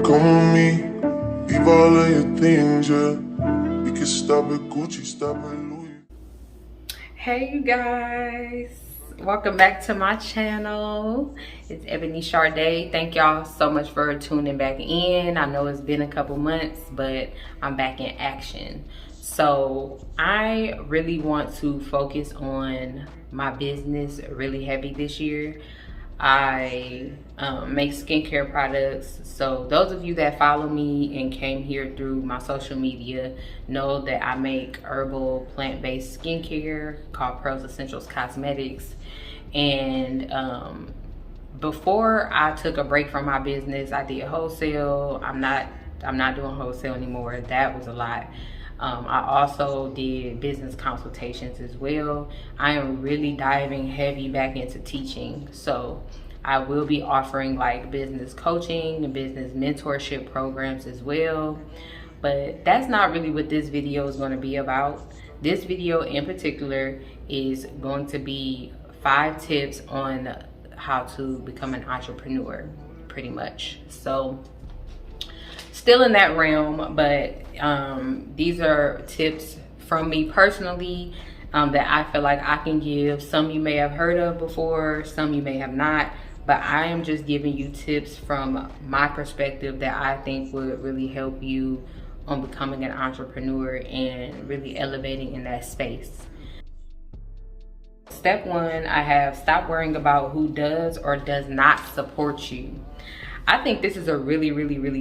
Come with me, leave all of your things, yeah. We can stop at Gucci, stop at Louis. Hey you guys, welcome back to my channel. It's Ebony Sharday. Thank y'all so much for tuning back in. I know it's been a couple months, but I'm back in action. So I really want to focus on my business really heavy this year. I make skincare products. So those of you that follow me and came here through my social media know that I make herbal plant-based skincare called Pearls Essentials Cosmetics. And before I took a break from my business, I did wholesale. I'm not doing wholesale anymore. That was a lot. I also did business consultations as well. I am really diving heavy back into teaching. So I will be offering like business coaching and business mentorship programs as well. But that's not really what this video is going to be about. This video in particular is going to be 5 tips on how to become an entrepreneur, pretty much. So still in that realm, but these are tips from me personally that I feel like I can give. Some you may have heard of before, some you may have not, but I am just giving you tips from my perspective that I think would really help you on becoming an entrepreneur and really elevating in that space. Step 1, I have stop worrying about who does or does not support you. I think this is a really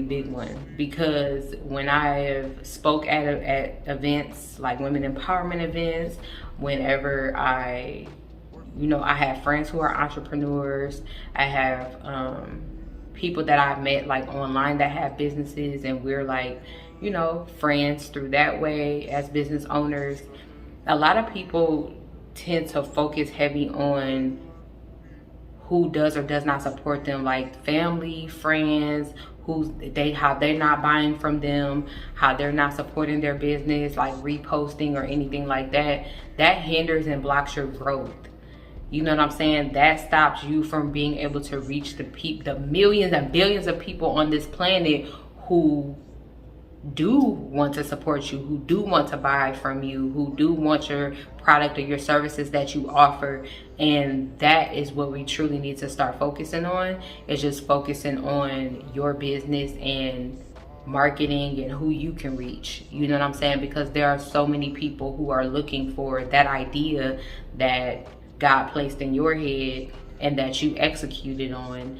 big one, because when I have spoke at events like women empowerment events, whenever I have friends who are entrepreneurs, I have people that I've met like online that have businesses, and we're like, friends through that way as business owners. A lot of people tend to focus heavy on who does or does not support them, like family, friends, how they're not buying from them, how they're not supporting their business, like reposting or anything like that. That hinders and blocks your growth. You know what I'm saying? That stops you from being able to reach the millions and billions of people on this planet who do want to support you, who do want to buy from you, who do want your product or your services that you offer. And that is what we truly need to start focusing on, is just focusing on your business and marketing and who you can reach. You know what I'm saying? Because there are so many people who are looking for that idea that God placed in your head and that you executed on.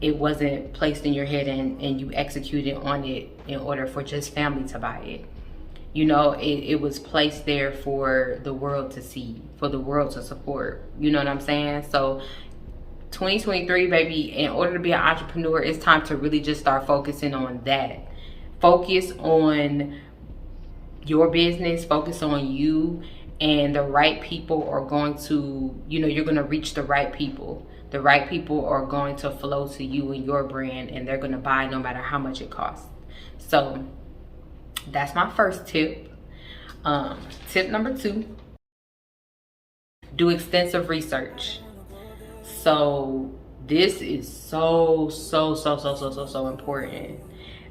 It wasn't placed in your head and you executed on it in order for just family to buy it. It was placed there for the world to see, for the world to support. You know what I'm saying? So 2023, baby, in order to be an entrepreneur, it's time to really just start focusing on that. Focus on your business, focus on you, and the right people are going to, you're going to reach the right people. The right people are going to flow to you and your brand, and they're going to buy no matter how much it costs. So that's my first tip. Tip number 2, do extensive research. So this is so important.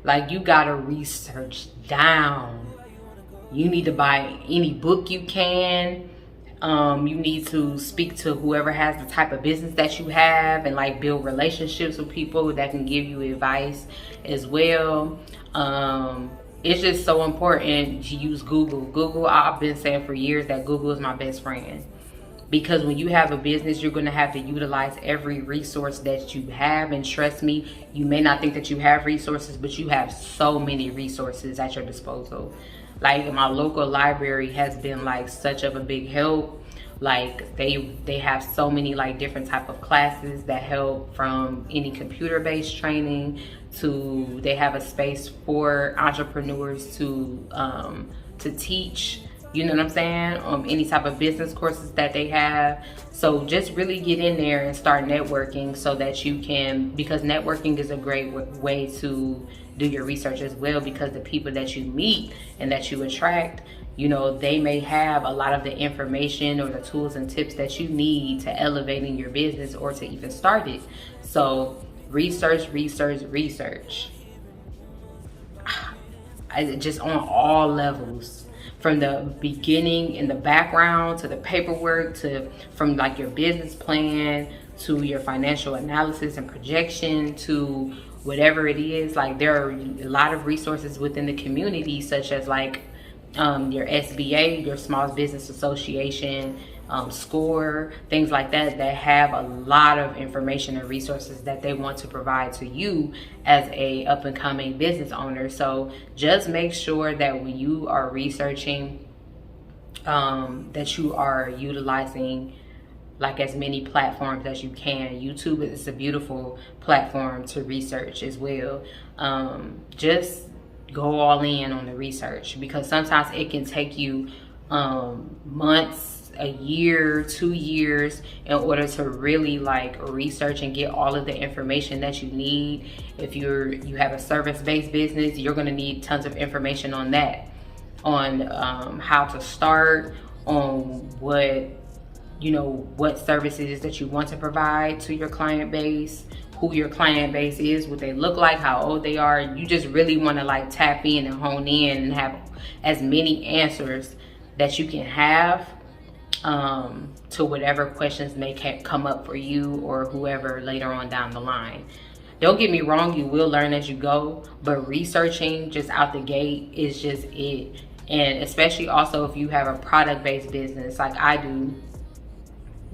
Like, you gotta research down. You need to buy any book you can. You need to speak to whoever has the type of business that you have, and like build relationships with people that can give you advice as well. It's just so important to use Google. I've been saying for years that Google is my best friend, because when you have a business, you're going to have to utilize every resource that you have. And trust me, you may not think that you have resources, but you have so many resources at your disposal. Like, my local library has been like such of a big help. Like, they have so many like different type of classes that help, from any computer-based training to they have a space for entrepreneurs to teach. You know what I'm saying? Any type of business courses that they have. So just really get in there and start networking, so that you can, because networking is a great way to do your research as well, because the people that you meet and that you attract, they may have a lot of the information or the tools and tips that you need to elevating your business or to even start it. So research. just on all levels, from the beginning in the background to the paperwork, to from like your business plan to your financial analysis and projection to whatever it is. Like, there are a lot of resources within the community, such as like your SBA, your Small Business Association, SCORE, things like that, that have a lot of information and resources that they want to provide to you as a up and coming business owner. So just make sure that when you are researching, that you are utilizing like as many platforms as you can. YouTube is a beautiful platform to research as well. Just go all in on the research, because sometimes it can take you months, a year, 2 years in order to really like research and get all of the information that you need. If you have a service-based business, you're going to need tons of information on that, on how to start, on what services that you want to provide to your client base, who your client base is, what they look like, how old they are. You just really want to like tap in and hone in and have as many answers that you can have to whatever questions may come up for you or whoever later on down the line. Don't get me wrong, you will learn as you go, but researching just out the gate is just it. And especially also if you have a product-based business like I do,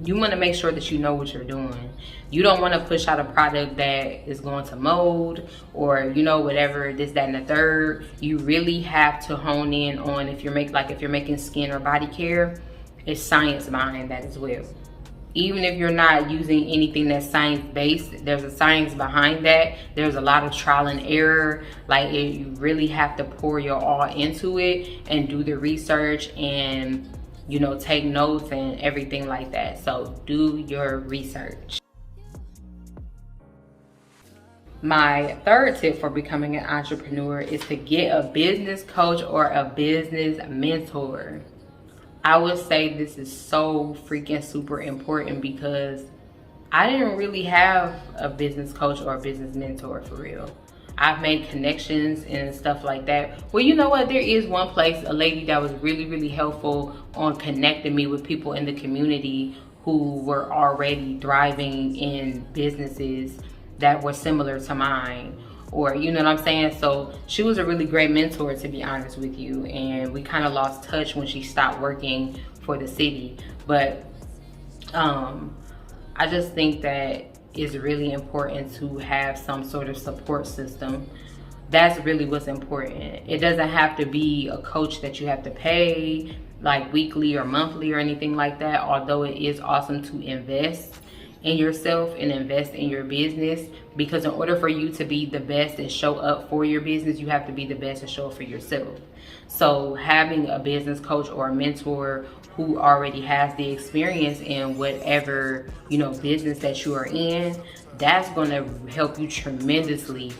you want to make sure that you know what you're doing. You don't want to push out a product that is going to mold or whatever, this, that, and the third. You really have to hone in on, if you're making skin or body care, it's science behind that as well. Even if you're not using anything that's science-based, there's a science behind that. There's a lot of trial and error. Like, you really have to pour your all into it and do the research and take notes and everything like that. So do your research. My third tip for becoming an entrepreneur is to get a business coach or a business mentor. I would say this is so freaking super important, because I didn't really have a business coach or a business mentor for real. I've made connections and stuff like that. Well, you know what? There is one place, a lady that was really, really helpful on connecting me with people in the community who were already thriving in businesses that were similar to mine. Or, you know what I'm saying? So she was a really great mentor, to be honest with you. And we kind of lost touch when she stopped working for the city. But I just think that it's really important to have some sort of support system. That's really what's important. It doesn't have to be a coach that you have to pay like weekly or monthly or anything like that, although it is awesome to invest in yourself and invest in your business, because in order for you to be the best and show up for your business, you have to be the best and show up for yourself. So having a business coach or a mentor who already has the experience in whatever business that you are in, that's going to help you tremendously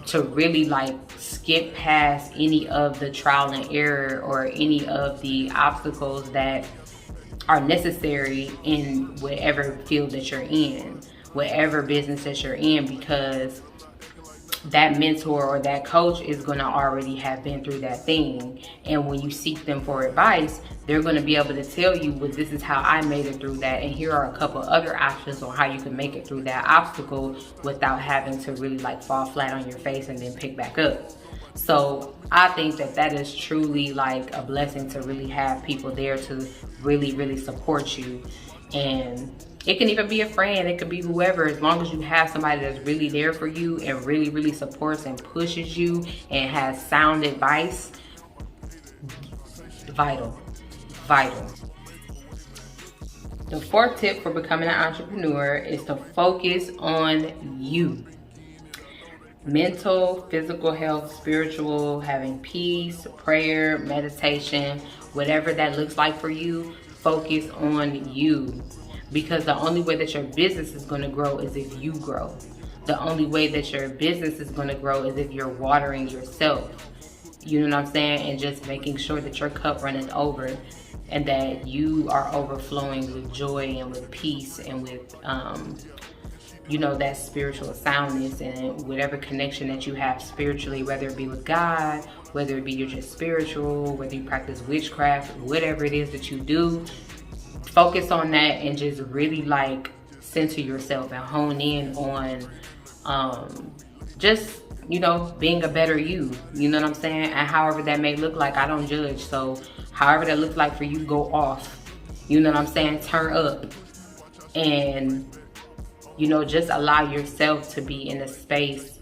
to really like skip past any of the trial and error or any of the obstacles that are necessary in whatever field that you're in, whatever business that you're in, because that mentor or that coach is going to already have been through that thing. And when you seek them for advice, they're going to be able to tell you, well, this is how I made it through that, and here are a couple other options on how you can make it through that obstacle without having to really like fall flat on your face and then pick back up. So I think that is truly like a blessing to really have people there to really, really support you. And it can even be a friend, it could be whoever, as long as you have somebody that's really there for you and really, really supports and pushes you and has sound advice. Vital. The fourth tip for becoming an entrepreneur is to focus on you. Mental, physical health, spiritual, having peace, prayer, meditation, whatever that looks like for you, focus on you. Because the only way that your business is going to grow is if you grow. The only way that your business is going to grow is if you're watering yourself. You know what I'm saying? And just making sure that your cup runneth over and that you are overflowing with joy and with peace and with you know, that spiritual soundness and whatever connection that you have spiritually, whether it be with God, whether it be you're just spiritual, whether you practice witchcraft, whatever it is that you do, focus on that and just really like center yourself and hone in on just, you know, being a better you. You know what I'm saying? And however that may look like, I don't judge. So however that looks like for you, go off. You know what I'm saying? Turn up. And, you know, just allow yourself to be in a space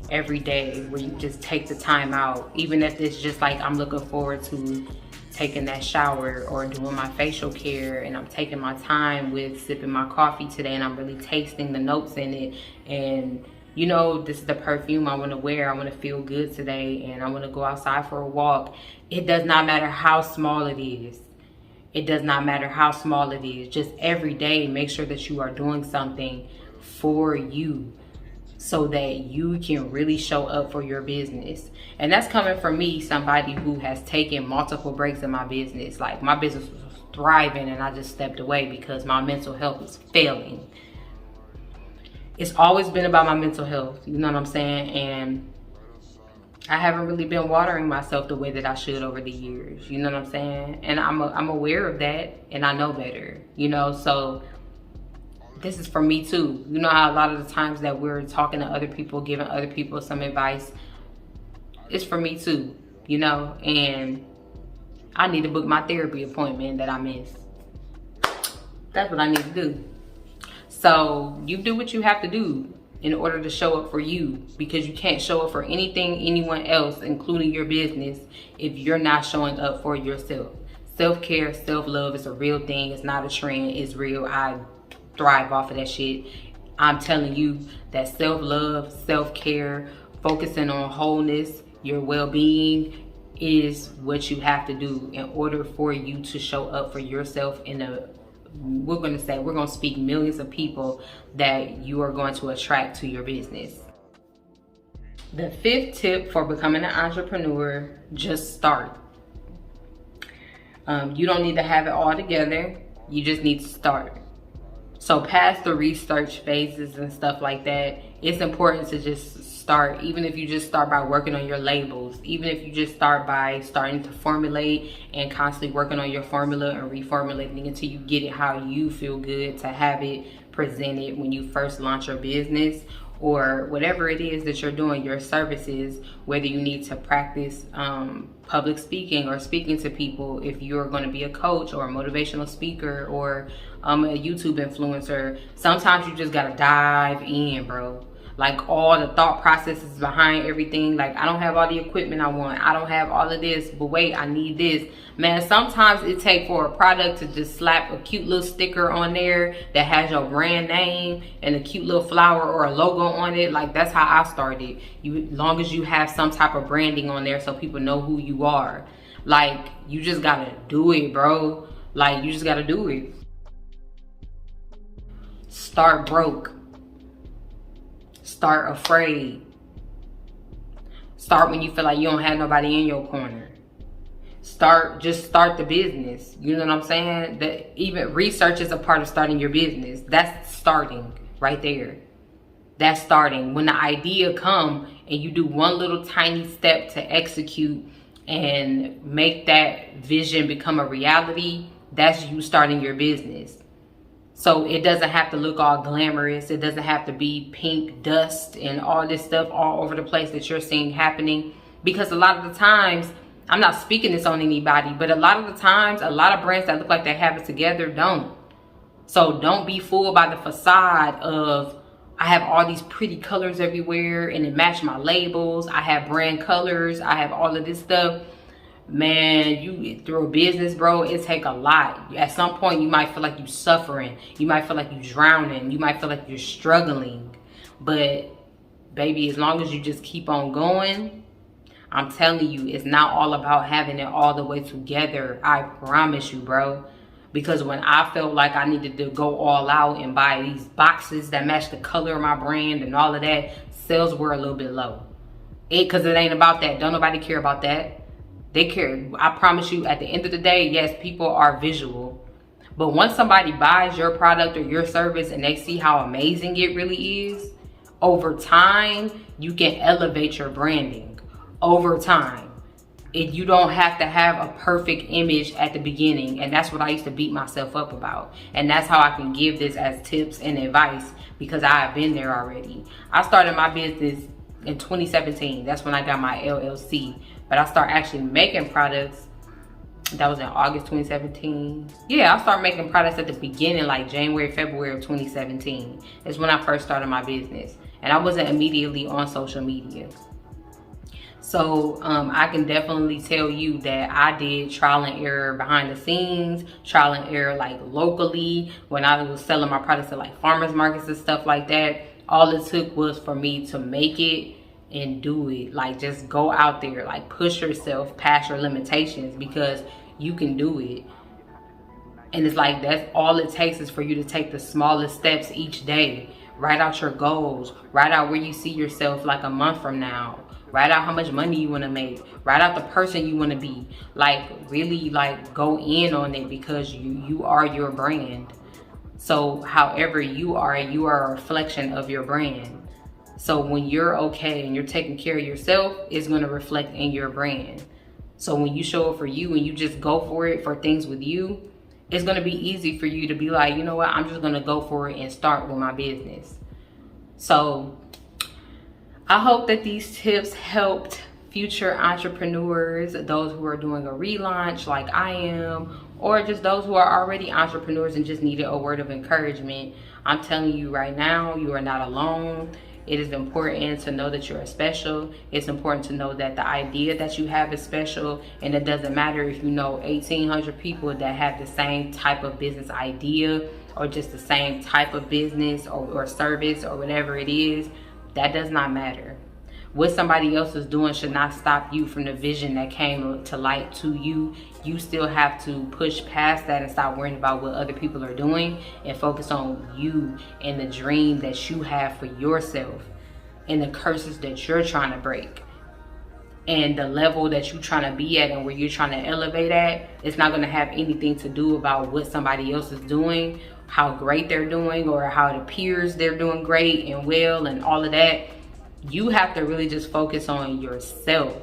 every day where you just take the time out. Even if it's just like, I'm looking forward to taking that shower or doing my facial care, and I'm taking my time with sipping my coffee today, and I'm really tasting the notes in it. And, you know, this is the perfume I want to wear. I want to feel good today, and I want to go outside for a walk. It does not matter how small it is. It does not matter how small it is. Just every day, make sure that you are doing something for you so that you can really show up for your business. And that's coming from me, somebody who has taken multiple breaks in my business. Like, my business was thriving and I just stepped away because my mental health was failing. It's always been about my mental health, you know what I'm saying? And I haven't really been watering myself the way that I should over the years, you know what I'm saying? And I'm aware of that, and I know better, you know? So this is for me too. You know how a lot of the times that we're talking to other people, giving other people some advice, it's for me too, you know? And I need to book my therapy appointment that I missed. That's what I need to do. So you do what you have to do in order to show up for you, because you can't show up for anything, anyone else, including your business, if you're not showing up for yourself. Self-care, self-love is a real thing. It's not a trend. It's real. I thrive off of that shit. I'm telling you that self-love, self-care, focusing on wholeness, your well-being is what you have to do in order for you to show up for yourself in a, we're going to speak millions of people that you are going to attract to your business. The fifth tip for becoming an entrepreneur, just start. You don't need to have it all together. You just need to start. So past the research phases and stuff like that, it's important to just start. Even if you just start by working on your labels, even if you just start by starting to formulate and constantly working on your formula and reformulating until you get it how you feel good to have it presented when you first launch your business, or whatever it is that you're doing, your services, whether you need to practice public speaking or speaking to people, if you're going to be a coach or a motivational speaker or a YouTube influencer, sometimes you just got to dive in, bro. Like, all the thought processes behind everything. Like, I don't have all the equipment I want. I don't have all of this, but wait, I need this. Man, sometimes it takes for a product to just slap a cute little sticker on there that has your brand name and a cute little flower or a logo on it. Like, that's how I started. As long as you have some type of branding on there so people know who you are. Like, you just gotta do it, bro. Like, you just gotta do it. Start broke. Start afraid. Start when you feel like you don't have nobody in your corner. Just start the business. You know what I'm saying? That even research is a part of starting your business. That's starting right there. That's starting. When the idea come and you do one little tiny step to execute and make that vision become a reality, that's you starting your business. So it doesn't have to look all glamorous. It doesn't have to be pink dust and all this stuff all over the place that you're seeing happening. Because a lot of the times, I'm not speaking this on anybody, but a lot of the times, a lot of brands that look like they have it together don't. So don't be fooled by the facade of, I have all these pretty colors everywhere and it match my labels. I have brand colors. I have all of this stuff. Man, you through a business, bro, it take a lot. At some point, you might feel like you're suffering. You might feel like you're drowning. You might feel like you're struggling. But, baby, as long as you just keep on going, I'm telling you, it's not all about having it all the way together. I promise you, bro. Because when I felt like I needed to go all out and buy these boxes that match the color of my brand and all of that, sales were a little bit low. Because it ain't about that. Don't nobody care about that. They care. I promise you, at the end of the day, yes, people are visual. But once somebody buys your product or your service and they see how amazing it really is, over time, you can elevate your branding. Over time. You don't have to have a perfect image at the beginning. And that's what I used to beat myself up about. And that's how I can give this as tips and advice, because I have been there already. I started my business in 2017. That's when I got my LLC. But I started actually making products. That was in August 2017. Yeah, I started making products at the beginning, like January, February of 2017. Is when I first started my business. And I wasn't immediately on social media. So I can definitely tell you that I did trial and error behind the scenes, trial and error like locally, when I was selling my products at like farmers markets and stuff like that. All it took was for me to make it and do it. Like, just go out there, like push yourself past your limitations, because you can do it. And it's like, that's all it takes, is for you to take the smallest steps each day. Write out your goals, write out where you see yourself like a month from now. Write out how much money you want to make. Write out the person you want to be. Like, really, like, go in on it, because you are your brand. So however you are a reflection of your brand. So when you're okay and you're taking care of yourself, it's going to reflect in your brand. So when you show up for you and you just go for it, for things with you, it's going to be easy for you to be like, you know what, I'm just going to go for it and start with my business. So I hope that these tips helped future entrepreneurs, those who are doing a relaunch like I am, or just those who are already entrepreneurs and just needed a word of encouragement. I'm telling you right now, you are not alone. It is important to know that you're special. It's important to know that the idea that you have is special, and it doesn't matter if you know 1,800 people that have the same type of business idea, or just the same type of business or service or whatever it is. That does not matter. What somebody else is doing should not stop you from the vision that came to light to you. You still have to push past that and stop worrying about what other people are doing, and focus on you and the dream that you have for yourself, and the curses that you're trying to break, and the level that you're trying to be at and where you're trying to elevate at. It's not going to have anything to do about what somebody else is doing, how great they're doing, or how it appears they're doing great and well and all of that. You have to really just focus on yourself.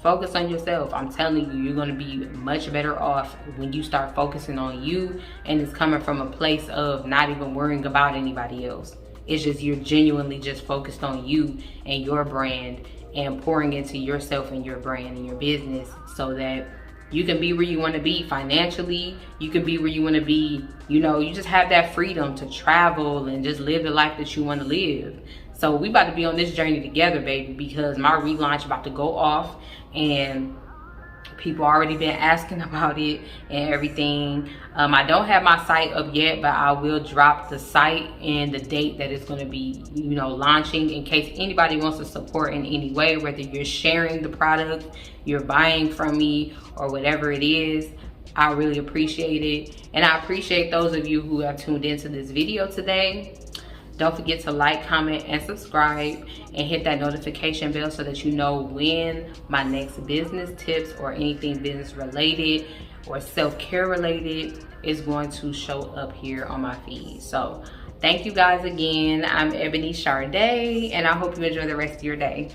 Focus on yourself. I'm telling you, you're going to be much better off when you start focusing on you, and it's coming from a place of not even worrying about anybody else. It's just, you're genuinely just focused on you and your brand, and pouring into yourself and your brand and your business, so that you can be where you want to be financially. You can be where you want to be, you know, you just have that freedom to travel and just live the life that you want to live. So we about to be on this journey together, baby, because my relaunch about to go off, and people already been asking about it and everything. I don't have my site up yet, but I will drop the site and the date that it's going to be, you know, launching, in case anybody wants to support in any way, whether you're sharing the product, you're buying from me, or whatever it is. I really appreciate it. And I appreciate those of you who have tuned into this video today. Don't forget to like, comment, and subscribe, and hit that notification bell so that you know when my next business tips or anything business related or self-care related is going to show up here on my feed. So thank you guys again. I'm Ebony Sharday, and I hope you enjoy the rest of your day.